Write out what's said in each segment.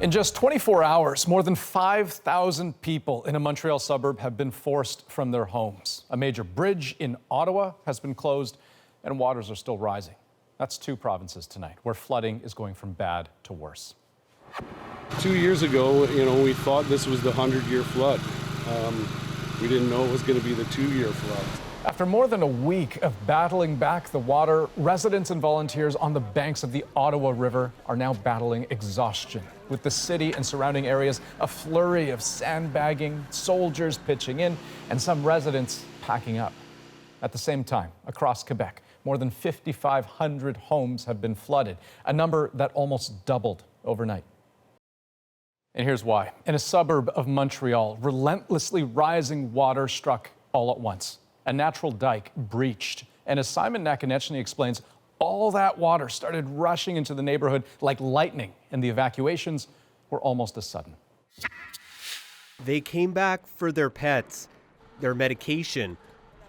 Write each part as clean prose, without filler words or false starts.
In just 24 hours, more than 5,000 people in a Montreal suburb have been forced from their homes. A major bridge in Ottawa has been closed, and waters are still rising. That's two provinces tonight, where flooding is going from bad to worse. 2 years ago, we thought this was the 100-year flood. We didn't know it was going to be the 2-year flood. After more than a week of battling back the water, residents and volunteers on the banks of the Ottawa River are now battling exhaustion. With the city and surrounding areas, a flurry of sandbagging, soldiers pitching in, and some residents packing up. At the same time, across Quebec, more than 5,500 homes have been flooded, a number that almost doubled overnight. And here's why. In a suburb of Montreal, relentlessly rising water struck all at once. A natural dike breached, and as Simon Nakonechny explains, all that water started rushing into the neighborhood like lightning, and the evacuations were almost as sudden. They came back for their pets, their medication,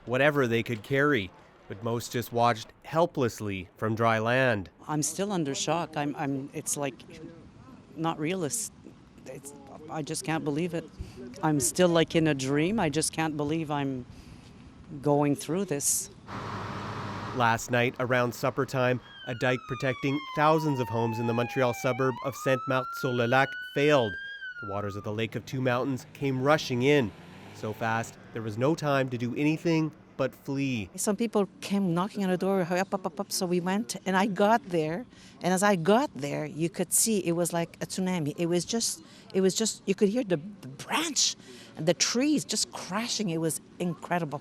whatever they could carry, but most just watched helplessly from dry land. I'm still under shock. It's like not realist. I just can't believe it. I'm still like in a dream. I just can't believe I'm going through this. Last night, around supper time, a dike protecting thousands of homes in the Montreal suburb of Sainte-Marthe-sur-le-Lac failed. The waters of the Lake of Two Mountains came rushing in. So fast, there was no time to do anything but flee. Some people came knocking on the door, hurry up, so we went, and I got there, and as I got there, you could see it was like a tsunami. It was just, you could hear the branch and the trees just crashing. It was incredible.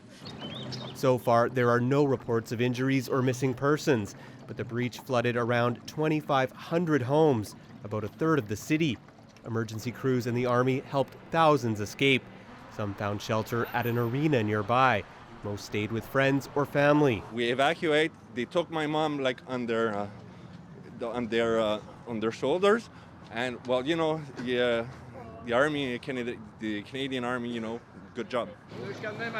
So far, there are no reports of injuries or missing persons, but the breach flooded around 2,500 homes, about a third of the city. Emergency crews and the army helped thousands escape. Some found shelter at an arena nearby. Most stayed with friends or family. We evacuate. They took my mom like on their shoulders, and the army, the Canadian Army, good job.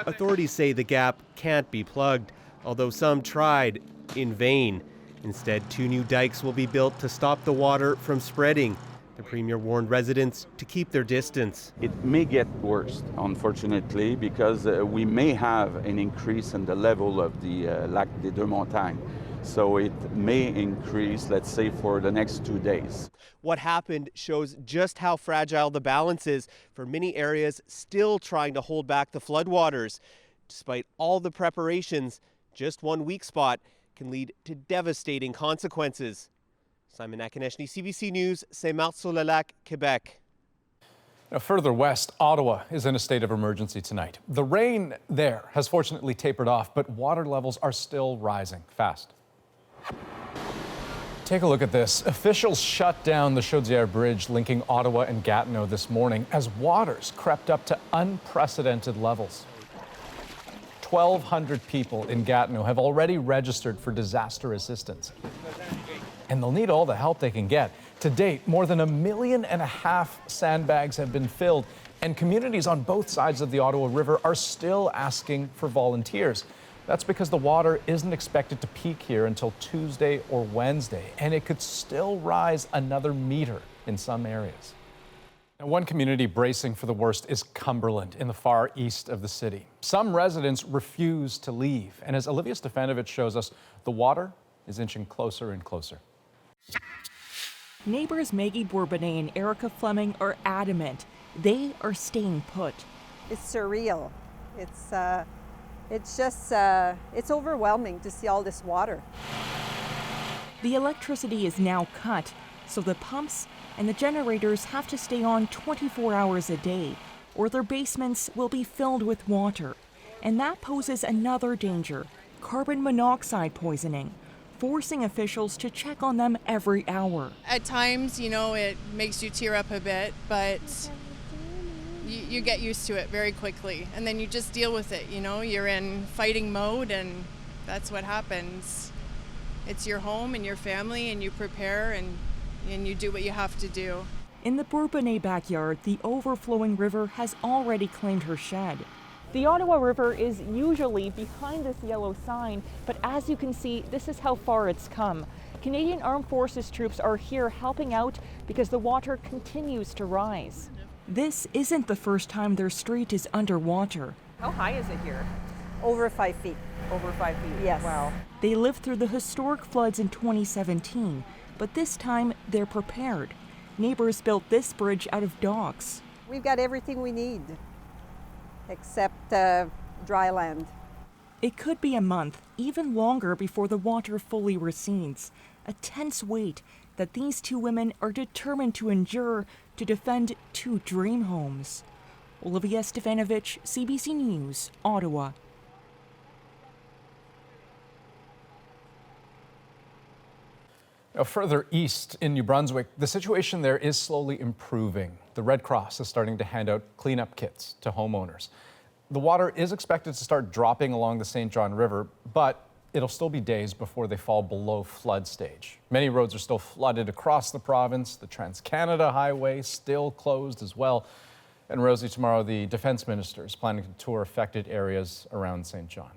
Authorities say the gap can't be plugged, although some tried in vain. Instead, 2 new dikes will be built to stop the water from spreading. The premier warned residents to keep their distance. It may get worse, unfortunately, because we may have an increase in the level of the Lac des Deux Montagnes. So it may increase, let's say, for the next 2 days. What happened shows just how fragile the balance is for many areas still trying to hold back the floodwaters. Despite all the preparations, just one weak spot can lead to devastating consequences. Simon Nakonechny, CBC News, Sainte-Marthe-sur-le-Lac, Quebec. Now, further west, Ottawa is in a state of emergency tonight. The rain there has fortunately tapered off, but water levels are still rising fast. Take a look at this. Officials shut down the Chaudière Bridge linking Ottawa and Gatineau this morning as waters crept up to unprecedented levels. 1,200 people in Gatineau have already registered for disaster assistance, and they'll need all the help they can get. To date, more than 1.5 million sandbags have been filled, and communities on both sides of the Ottawa River are still asking for volunteers. That's because the water isn't expected to peak here until Tuesday or Wednesday, and it could still rise another meter in some areas. Now, one community bracing for the worst is Cumberland in the far east of the city. Some residents refuse to leave, and as Olivia Stefanovic shows us, the water is inching closer and closer. Neighbors Maggie Bourbonnais and Erica Fleming are adamant. They are staying put. It's surreal. It's overwhelming to see all this water. The electricity is now cut, so the pumps and the generators have to stay on 24 hours a day, or their basements will be filled with water. And that poses another danger, carbon monoxide poisoning, forcing officials to check on them every hour. At times, it makes you tear up a bit, but you get used to it very quickly, and then you just deal with it. You're in fighting mode, and that's what happens. It's your home and your family, and you prepare and you do what you have to do. In the Bourbonnais backyard, the overflowing river has already claimed her shed. The Ottawa River is usually behind this yellow sign, but as you can see, this is how far it's come. Canadian Armed Forces troops are here helping out because the water continues to rise. This isn't the first time their street is underwater. How high is it here? Over 5 feet. Over 5 feet. Yes. Wow. They lived through the historic floods in 2017, but this time they're prepared. Neighbors built this bridge out of docks. We've got everything we need, except dry land. It could be a month, even longer, before the water fully recedes. A tense wait that these two women are determined to endure to defend two dream homes. Olivia Stefanovic, CBC News, Ottawa. Now, further east in New Brunswick, the situation there is slowly improving. The Red Cross is starting to hand out cleanup kits to homeowners. The water is expected to start dropping along the St. John River, but it'll still be days before they fall below flood stage. Many roads are still flooded across the province. The Trans-Canada Highway still closed as well. And Rosie, tomorrow the Defence Minister is planning to tour affected areas around St. John.